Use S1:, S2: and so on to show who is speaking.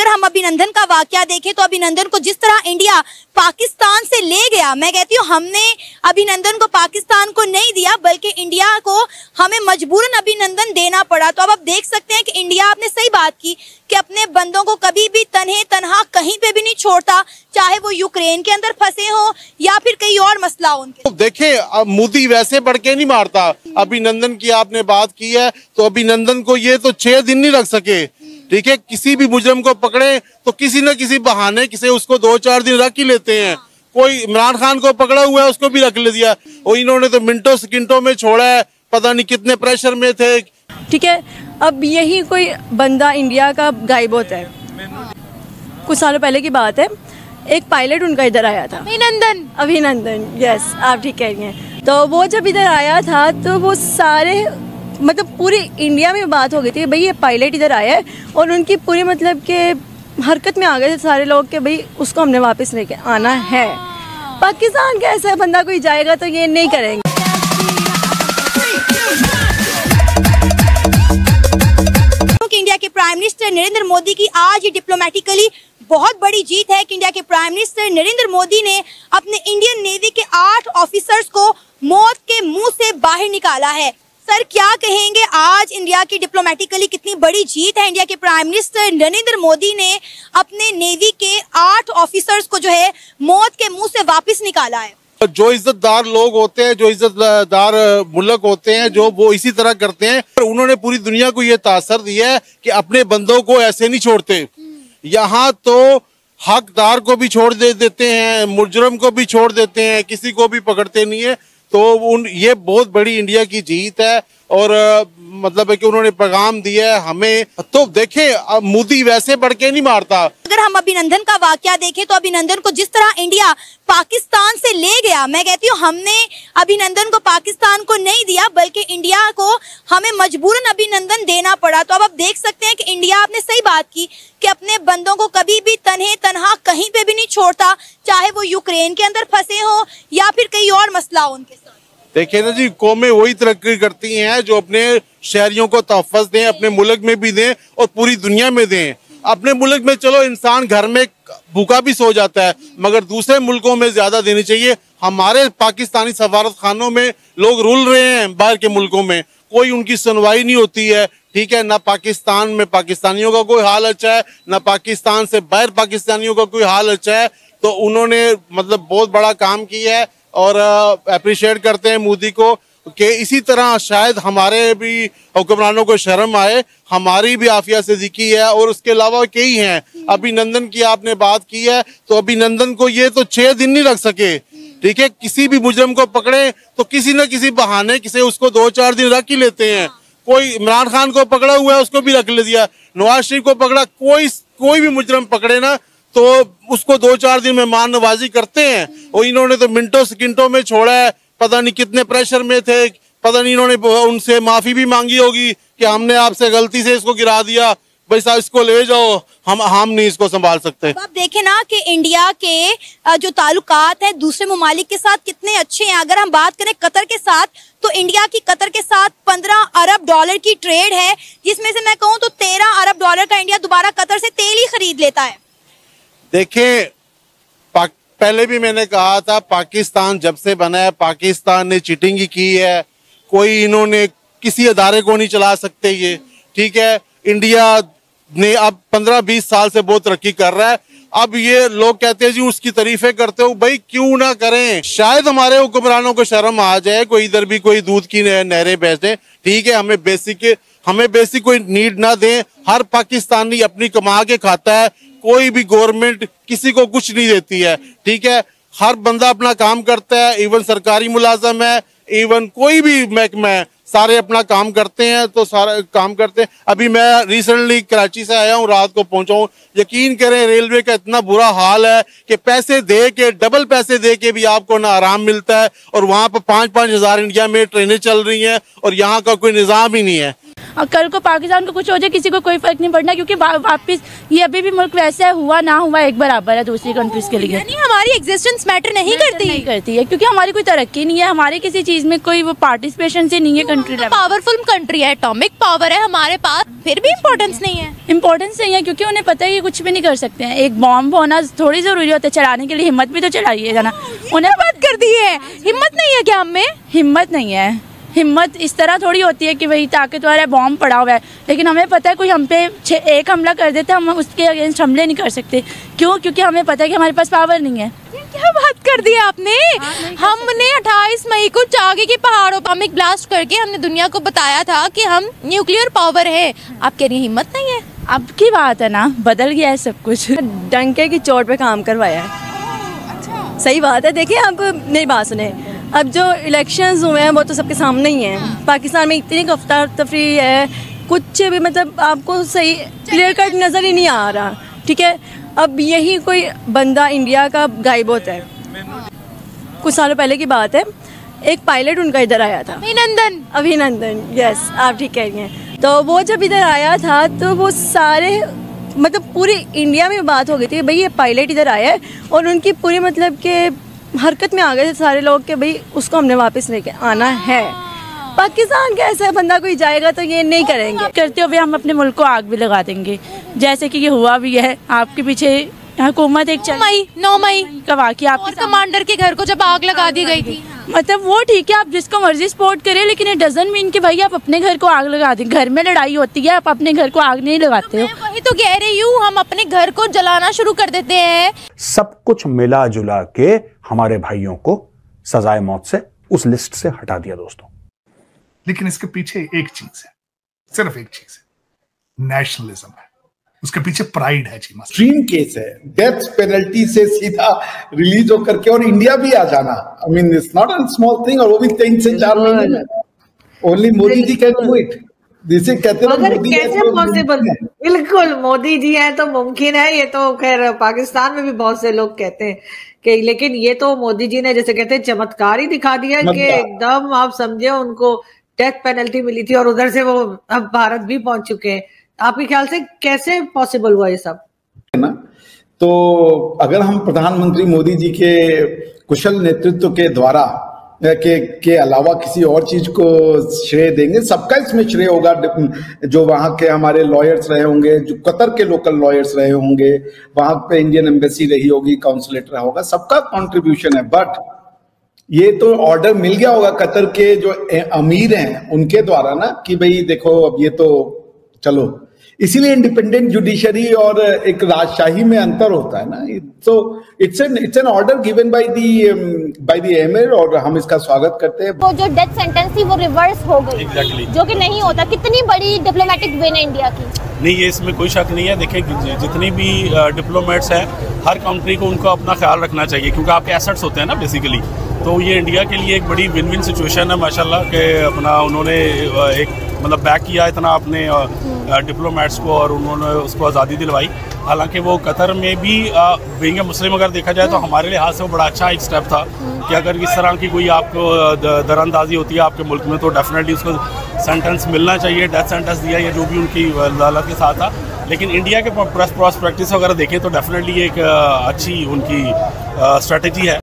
S1: अगर हम अभिनंदन का वाकया देखें तो अभिनंदन को जिस तरह इंडिया पाकिस्तान से ले गया, मैं कहती हूँ हमने अभिनंदन को पाकिस्तान को नहीं दिया बल्कि इंडिया को हमें मजबूरन अभिनंदन देना पड़ा। तो अब आप देख सकते हैं कि इंडिया, आपने सही बात की कि अपने बंदों को कभी भी तन्हे तनहा कहीं पे भी नहीं छोड़ता, चाहे वो यूक्रेन के अंदर फंसे हो या फिर कहीं और मसला हो उनके।
S2: तो देखें, अब मोदी वैसे बढ़ के नहीं मारता। अभिनंदन की आपने बात की है तो अभिनंदन को ये तो 6 दिन नहीं रख सके, ठीक है। किसी भी मुजरिम को पकड़े तो किसी न किसी बहाने किसी उसको 2-4 दिन रख ही लेते हैं। कोई इमरान खान को पकड़ा हुआ है, उसको भी रख ले दिया, और इन्होंने तो मिनटों सेकंडों में छोड़ा है, पता नहीं कितने प्रेशर में थे।
S3: ठीक है, अब यही कोई बंदा इंडिया का गायब होता है। कुछ सालों पहले की बात है, एक पायलट उनका इधर आया था, अभिनंदन, यस आप ठीक कह रही हैं। तो वो जब इधर आया था तो वो सारे मतलब पूरी इंडिया में बात हो गई थी, भाई ये पायलट इधर आया है, और उनकी पूरी मतलब के हरकत में आ गए थे सारे लोग कि भाई उसको हमने वापस लेके आना है। पाकिस्तान का ऐसा बंदा कोई जाएगा तो ये नहीं करेंगे।
S1: इंडिया के प्राइम मिनिस्टर नरेंद्र मोदी की आज ही डिप्लोमेटिकली बहुत बड़ी जीत है कि इंडिया के प्राइम मिनिस्टर नरेंद्र मोदी ने अपने इंडियन नेवी के 8 ऑफिसर्स को मौत के मुंह से बाहर निकाला है। सर क्या कहेंगे, आज इंडिया की डिप्लोमेटिकली कितनी बड़ी जीत है? इंडिया के प्राइम मिनिस्टर नरेंद्र मोदी ने अपने नेवी के 8 ऑफिसर्स को जो है मौत के मुंह से वापस निकाला है।
S2: जो इज्जतदार लोग होते हैं, जो इज्जतदार मुल्क होते हैं, जो वो इसी तरह करते हैं। उन्होंने पूरी दुनिया को ये तासर दिया है कि अपने बंदों को ऐसे नहीं छोड़ते। यहाँ तो हकदार को भी छोड़ देते हैं, मुजरिम को भी छोड़ देते हैं, किसी को भी पकड़ते नहीं है। तो ये बहुत बड़ी इंडिया की जीत है, और मतलब है कि उन्होंने पैगाम दिया है हमें। तो देखें, मोदी वैसे बढ़ के नहीं मारता।
S1: अगर हम अभिनंदन का वाकया देखें तो अभिनंदन को जिस तरह इंडिया पाकिस्तान से ले गया, मैं कहती हूँ हमने अभिनंदन को पाकिस्तान को नहीं दिया बल्कि इंडिया को हमें मजबूरन अभिनंदन देना पड़ा। तो अब आप देख सकते हैं कि इंडिया, आपने सही बात की कि अपने बंदों को कभी भी तन्हे तनहा कहीं पे भी नहीं छोड़ता, चाहे वो यूक्रेन के अंदर फंसे हो या फिर कहीं और मसला हो उनके साथ।
S2: देखिए ना जी, कौमें वही तरक्की करती हैं जो अपने शहरियों को तहफ़्फ़ुज़ दें, अपने मुल्क में भी दें और पूरी दुनिया में दें। अपने मुल्क में चलो इंसान घर में भूखा भी सो जाता है, मगर दूसरे मुल्कों में ज्यादा देनी चाहिए। हमारे पाकिस्तानी सफारत खानों में लोग रुल रहे हैं, बाहर के मुल्कों में कोई उनकी सुनवाई नहीं होती है, ठीक है। ना पाकिस्तान में पाकिस्तानियों का कोई हाल अच्छा है, ना पाकिस्तान से बाहर पाकिस्तानियों का कोई हाल अच्छा है। तो उन्होंने मतलब बहुत बड़ा काम किया है, और अप्रिशिएट करते हैं मोदी को कि इसी तरह शायद हमारे भी हुक्मरानों को शर्म आए। हमारी भी आफिया सिद्दीकी है, और उसके अलावा कई हैं। अभिनंदन की आपने बात की है तो अभिनंदन को ये तो 6 दिन नहीं रख सके, ठीक है। किसी भी मुजरिम को पकड़े तो किसी न किसी बहाने किसी उसको 2-4 दिन रख ही लेते हैं। कोई इमरान खान को पकड़ा हुआ है, उसको भी रख ले दिया। नवाज शरीफ को पकड़ा, कोई भी मुजरिम पकड़े ना तो उसको 2-4 दिन मेहमान नवाजी करते हैं, और इन्होंने तो मिनटों सेकंडों में छोड़ा है, पता नहीं कितने प्रेशर में थे, पता नहीं इन्होंने उनसे माफी भी मांगी होगी कि हमने आपसे गलती से इसको गिरा दिया, भाई साहब इसको ले जाओ, हम नहीं इसको संभाल सकते।
S1: तो आप देखें ना कि इंडिया के जो ताल्लुकात है दूसरे ममालिक के साथ कितने अच्छे हैं। अगर हम बात करें कतर के साथ, तो इंडिया की कतर के साथ 15 अरब डॉलर की ट्रेड है, जिसमें से मैं कहूँ तो 13 अरब डॉलर का इंडिया दोबारा कतर से तेल ही खरीद लेता है।
S2: देखें, पहले भी मैंने कहा था, पाकिस्तान जब से बना है पाकिस्तान ने चीटिंग ही की है। कोई इन्होंने किसी अदारे को नहीं चला सकते ये, ठीक है। इंडिया ने अब 15-20 साल से बहुत तरक्की कर रहा है। अब ये लोग कहते हैं जी उसकी तारीफें करते हो, भाई क्यों ना करें। शायद हमारे हुक्मरानों को शर्म आ जाए, कोई इधर भी कोई दूध की नहरें बेच दें, ठीक है। हमें बेसिक कोई नीड ना दें। हर पाकिस्तानी अपनी कमा के खाता है, कोई भी गवर्नमेंट किसी को कुछ नहीं देती है, ठीक है। हर बंदा अपना काम करता है, इवन सरकारी मुलाजम है, इवन कोई भी महकमा है, सारे अपना काम करते हैं। तो सारा काम करते हैं। अभी मैं रिसेंटली कराची से आया हूँ, रात को पहुंचा हूँ। यकीन करें रेलवे का इतना बुरा हाल है कि पैसे दे के, डबल पैसे दे के भी आपको ना आराम मिलता है, और वहाँ पर 5-5 हज़ार इंडिया में ट्रेनें चल रही हैं और यहाँ का कोई निज़ाम ही नहीं है।
S4: और कल को पाकिस्तान को कुछ हो जाए किसी को कोई फर्क नहीं पड़ना, क्योंकि वापस ये अभी भी मुल्क वैसा हुआ ना हुआ एक बराबर है दूसरी कंट्रीज के लिए।
S1: यानी हमारी एग्जिस्टेंस मैटर नहीं करती
S4: है, क्योंकि हमारी कोई तरक्की नहीं है, हमारे किसी चीज में कोई वो पार्टिसिपेशन से नहीं है। कंट्री
S1: पावरफुल कंट्री है, एटॉमिक पावर है हमारे पास, फिर भी इम्पोर्टेंस नहीं है।
S4: इम्पोर्टेंस नहीं है क्योंकि उन्हें पता है कि कुछ भी नहीं कर सकते हैं। एक बॉम्ब होना थोड़ी जरूरी होता है, चलाने के लिए हिम्मत भी तो चाहिए जाना।
S1: उन्हें बात कर दी है, हिम्मत नहीं है क्या हम में?
S4: हिम्मत नहीं है। हिम्मत इस तरह थोड़ी होती है कि वही ताकतवर है, बॉम्ब पड़ा हुआ है, लेकिन हमें पता है कोई हम पे एक हमला कर देता है, हम उसके अगेंस्ट हमले नहीं कर सकते। क्यों? क्योंकि हमें पता है कि हमारे पास पावर नहीं है।
S1: क्या बात कर दी आपने। हमने 28 मई को चागे के पहाड़ों पर एटॉमिक ब्लास्ट करके हमने दुनिया को बताया था कि हम न्यूक्लियर पावर है। आप कह रही हैं हिम्मत नहीं है?
S4: अब की बात है ना, बदल गया है सब कुछ।
S3: डंके की चोट पे काम करवाया है। सही बात है। देखिए अब मेरी बात सुने, अब जो इलेक्शंस हुए हैं वो तो सबके सामने ही हैं। पाकिस्तान में इतनी अफरा तफरी है, कुछ भी मतलब आपको सही क्लियर कट नज़र ही नहीं आ रहा। ठीक है, अब यही कोई बंदा इंडिया का गायब होता है। कुछ सालों पहले की बात है, एक पायलट उनका इधर आया था, अभिनंदन। यस, आप ठीक कह रही हैं। तो वो जब इधर आया था तो वो सारे मतलब पूरी इंडिया में बात हो गई थी भाई ये पायलट इधर आया है, और उनकी पूरी मतलब के हरकत में आ गए थे सारे लोग कि भाई उसको हमने वापस लेके आना है। पाकिस्तान का ऐसा बंदा कोई जाएगा तो ये नहीं करेंगे।
S4: करते हुए हम अपने मुल्क को आग भी लगा देंगे, जैसे कि ये हुआ भी है। आपके पीछे हुकूमत एक
S1: 9 मई
S4: का वाक़या, आपके
S1: कमांडर के घर को जब आग लगा दी गई थी।
S4: मतलब वो ठीक है, आप जिसको मर्जी सपोर्ट करें, लेकिन ये डजंट मीन कि भाई आप अपने घर को आग लगा दें। घर में लड़ाई होती है, आप अपने घर को आग नहीं लगाते हो।
S1: वही तो कह रही हूँ, हम अपने घर को जलाना शुरू कर देते हैं।
S5: सब कुछ मिला जुला के हमारे भाइयों को सजाए मौत से उस लिस्ट से हटा दिया दोस्तों।
S6: लेकिन इसके पीछे एक चीज है, सिर्फ एक चीज है, नेशनलिज्म है। उसके पीछे प्राइड है जी।
S7: एक्सट्रीम केस है, डेथ पेनल्टी से सीधा रिलीज होकर के और इंडिया भी आ जाना। I mean it's not a small thing, और वो भी 3 से 4 महीने में। Only Modi ji can do it. जिसे कहते हैं
S8: मगर कैसे पॉसिबल है? बिल्कुल, मोदी जी हैं तो मुमकिन है। ये तो खैर पाकिस्तान में भी बहुत से लोग कहते हैं कि, लेकिन ये तो मोदी जी ने जैसे कहते हैं चमत्कार ही दिखा दिया कि एकदम आप समझे उनको डेथ पेनल्टी मिली थी और उधर से वो अब भारत भी पहुंच चुके हैं। आपके ख्याल से कैसे पॉसिबल हुआ ये सब?
S7: है ना, तो अगर हम प्रधानमंत्री मोदी जी के कुशल नेतृत्व के द्वारा के अलावा किसी और चीज को श्रेय देंगे, सबका इसमें श्रेय होगा। जो वहां के हमारे लॉयर्स रहे होंगे, जो कतर के लोकल लॉयर्स रहे होंगे, वहां पे इंडियन एम्बेसी रही होगी, काउंसलेट रहा होगा, सबका कंट्रीब्यूशन है। बट ये तो ऑर्डर मिल गया होगा कतर के जो अमीर हैं उनके द्वारा ना, कि भाई देखो अब ये तो चलो। इसीलिए इंडिपेंडेंट जुडिशरी और एक राजशाही में अंतर होता है ना। So it's an order given by the emir, और हम इसका स्वागत करते हैं।
S9: वो जो डेथ सेंटेंस थी वो रिवर्स हो गई। Exactly. जो कि नहीं होता। कितनी बड़ी डिप्लोमेटिक विन है इंडिया की।
S10: नहीं, ये इसमें कोई शक नहीं है। देखिए जितनी भी डिप्लोमेट्स हैं, हर कंट्री को उनको अपना ख्याल रखना चाहिए, क्योंकि आपके एसेट्स होते हैं ना बेसिकली। तो ये इंडिया के लिए एक बड़ी विन विन सिचुएशन है माशाल्लाह के अपना उन्होंने एक मतलब बैक किया इतना अपने डिप्लोमेट्स को, और उन्होंने उसको आज़ादी दिलवाई। हालांकि वो कतर में भी बीइंग ए मुस्लिम अगर देखा जाए तो हमारे लिहाज से वो बड़ा अच्छा एक स्टेप था कि अगर इस तरह की कोई आपको दरअंदाजी होती है आपके मुल्क में तो डेफिनेटली उसको सेंटेंस मिलना चाहिए। डेथ सेंटेंस दिया या जो भी उनकी अदालत के साथ था। लेकिन इंडिया के प्रैक्टिस वगैरह देखें तो डेफिनेटली एक अच्छी उनकी स्ट्रेटजी है।